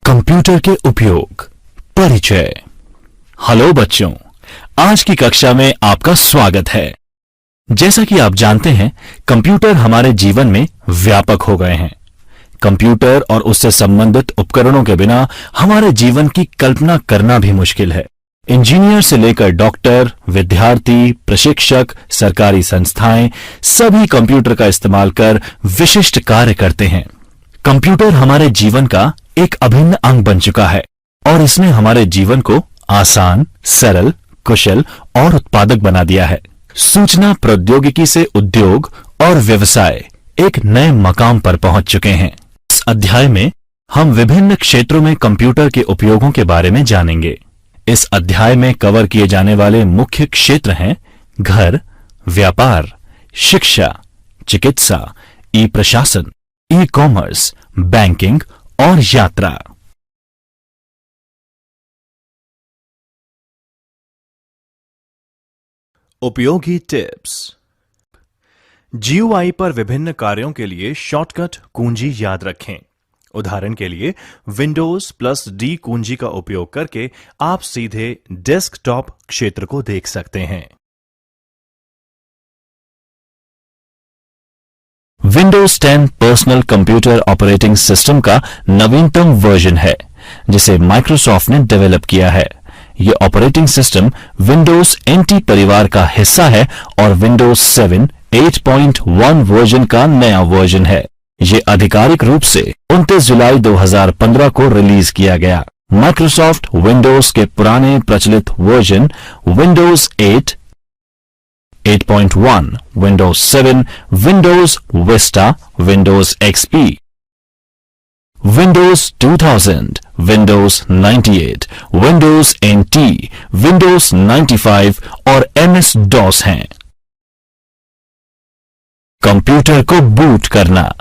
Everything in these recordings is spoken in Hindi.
कंप्यूटर के उपयोग परिचय। हेलो बच्चों, आज की कक्षा में आपका स्वागत है। जैसा कि आप जानते हैं, कंप्यूटर हमारे जीवन में व्यापक हो गए हैं। कंप्यूटर और उससे संबंधित उपकरणों के बिना हमारे जीवन की कल्पना करना भी मुश्किल है। इंजीनियर से लेकर डॉक्टर, विद्यार्थी, प्रशिक्षक, सरकारी संस्थाएं सभी कंप्यूटर का इस्तेमाल कर विशिष्ट कार्य करते हैं। कंप्यूटर हमारे जीवन का एक अभिन्न अंग बन चुका है और इसने हमारे जीवन को आसान, सरल, कुशल और उत्पादक बना दिया है। सूचना प्रौद्योगिकी से उद्योग और व्यवसाय एक नए मकाम पर पहुंच चुके हैं। इस अध्याय में हम विभिन्न क्षेत्रों में कंप्यूटर के उपयोगों के बारे में जानेंगे। इस अध्याय में कवर किए जाने वाले मुख्य क्षेत्र हैं घर, व्यापार, शिक्षा, चिकित्सा, ई प्रशासन, ई कॉमर्स, बैंकिंग और यात्रा। उपयोगी टिप्स। GUI पर विभिन्न कार्यों के लिए शॉर्टकट कुंजी याद रखें। उदाहरण के लिए विंडोज +D कुंजी का उपयोग करके आप सीधे डेस्कटॉप क्षेत्र को देख सकते हैं। Windows 10 personal computer operating system का नवीनतम वर्जन है, जिसे माइक्रोसॉफ्ट ने डेवलप किया है। यह ऑपरेटिंग सिस्टम विंडोज NT परिवार का हिस्सा है और विंडोज 7 8.1 वर्जन का नया वर्जन है। यह आधिकारिक रूप से 29 जुलाई 2015 को रिलीज किया गया। माइक्रोसॉफ्ट विंडोज के पुराने प्रचलित version Windows 8, 8.1, Windows 7, Windows Vista, Windows XP, Windows 2000, Windows 98, Windows NT, Windows 95 और MS-DOS हैं। कंप्यूटर को बूट करना।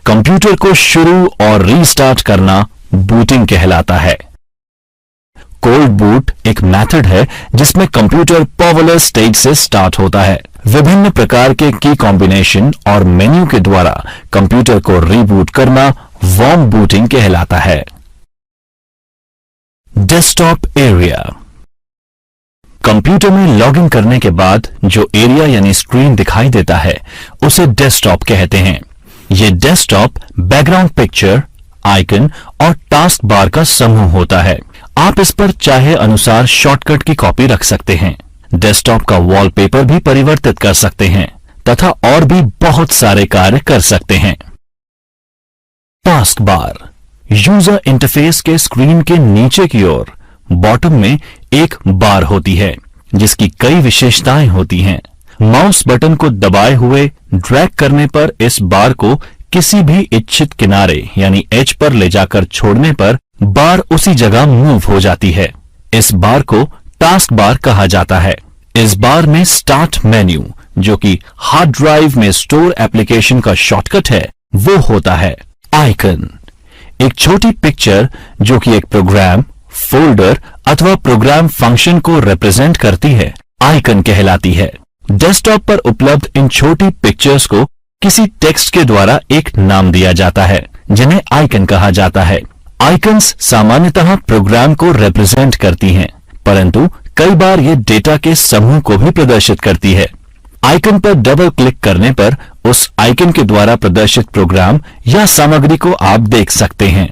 कंप्यूटर को शुरू और रीस्टार्ट करना बूटिंग कहलाता है। कोल्ड बूट एक मेथड है जिसमें कंप्यूटर पावरलेस स्टेज से स्टार्ट होता है। विभिन्न प्रकार के की कॉम्बिनेशन और मेन्यू के द्वारा कंप्यूटर को रीबूट करना वार्म बूटिंग कहलाता है। Desktop area. कंप्यूटर में लॉगिन करने के बाद जो एरिया यानी स्क्रीन दिखाई देता है उसे डेस्कटॉप कहते हैं। यह डेस्कटॉप बैकग्राउंड पिक्चर, आइकन और टास्क बार का समूह होता है। आप इस पर चाहे अनुसार शॉर्टकट की कॉपी रख सकते हैं। डेस्कटॉप का वॉलपेपर भी परिवर्तित कर सकते हैं तथा और भी बहुत सारे कार्य कर सकते हैं। टास्क बार यूजर इंटरफेस के स्क्रीन के नीचे की ओर बॉटम में एक बार होती है जिसकी कई विशेषताएं होती हैं। माउस बटन को दबाए हुए ड्रैग करने पर इस बार को किसी भी इच्छित किनारे यानी एज पर ले जाकर छोड़ने पर बार उसी जगह मूव हो जाती है। इस बार को टास्क बार कहा जाता है। इस बार में स्टार्ट मेन्यू, जो कि हार्ड ड्राइव में स्टोर एप्लीकेशन का शॉर्टकट है, वो होता है। आइकन एक छोटी पिक्चर जो कि एक प्रोग्राम, फोल्डर अथवा प्रोग्राम फंक्शन को रिप्रेजेंट करती है, आइकन कहलाती है। डेस्कटॉप पर उपलब्ध इन छोटी पिक्चर्स को किसी टेक्स्ट के द्वारा एक नाम दिया जाता है जिन्हें आइकन कहा जाता है। आइकन्स सामान्यतः प्रोग्राम को रिप्रेजेंट करती हैं, परंतु कई बार ये डेटा के समूह को भी प्रदर्शित करती है। आइकन पर डबल क्लिक करने पर उस आइकन के द्वारा प्रदर्शित प्रोग्राम या सामग्री को आप देख सकते हैं।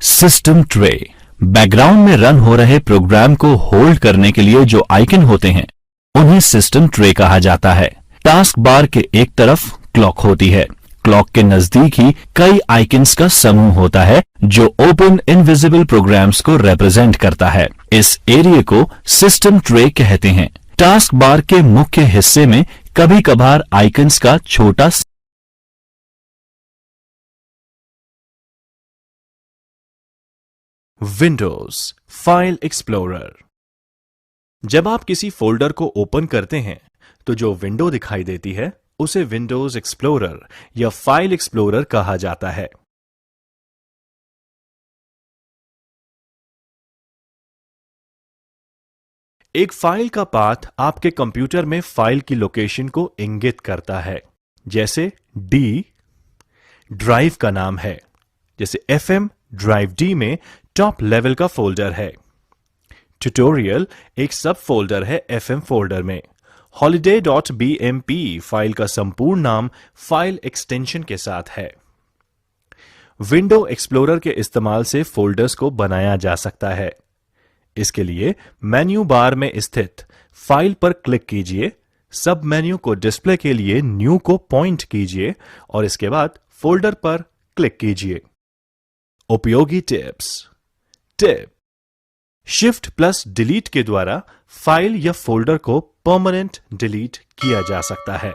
सिस्टम ट्रे बैकग्राउंड में रन हो रहे प्रोग्राम को होल्ड करने के लिए जो आइकन होते हैं उन्हें सिस्टम ट्रे कहा जाता है। टास्क बार के एक तरफ क्लॉक होती है। क्लॉक के नजदीक ही कई आइकन्स का समूह होता है जो ओपन इनविजिबल प्रोग्राम्स को रिप्रेजेंट करता है। इस एरिया को सिस्टम ट्रे कहते हैं। टास्क बार के मुख्य हिस्से में कभी कभार आइकन्स का छोटा विंडोज फाइल एक्सप्लोरर। जब आप किसी फोल्डर को ओपन करते हैं तो जो विंडो दिखाई देती है उसे विंडोज एक्सप्लोरर या फाइल एक्सप्लोरर कहा जाता है। एक फाइल का पाथ आपके कंप्यूटर में फाइल की लोकेशन को इंगित करता है। जैसे D ड्राइव का नाम है, जैसे FM ड्राइव डी में टॉप लेवल का फोल्डर है। ट्यूटोरियल एक सब फोल्डर है FM फोल्डर में। holiday.bmp फाइल का संपूर्ण नाम फाइल एक्सटेंशन के साथ है। विंडो एक्सप्लोरर के इस्तेमाल से फोल्डर्स को बनाया जा सकता है। इसके लिए मेन्यू बार में स्थित फाइल पर क्लिक कीजिए, सब मेन्यू को डिस्प्ले के लिए न्यू को पॉइंट कीजिए और इसके बाद फोल्डर पर क्लिक कीजिए। उपयोगी tips. Tip: shift plus delete के द्वारा फाइल या फोल्डर को परमानेंट डिलीट किया जा सकता है।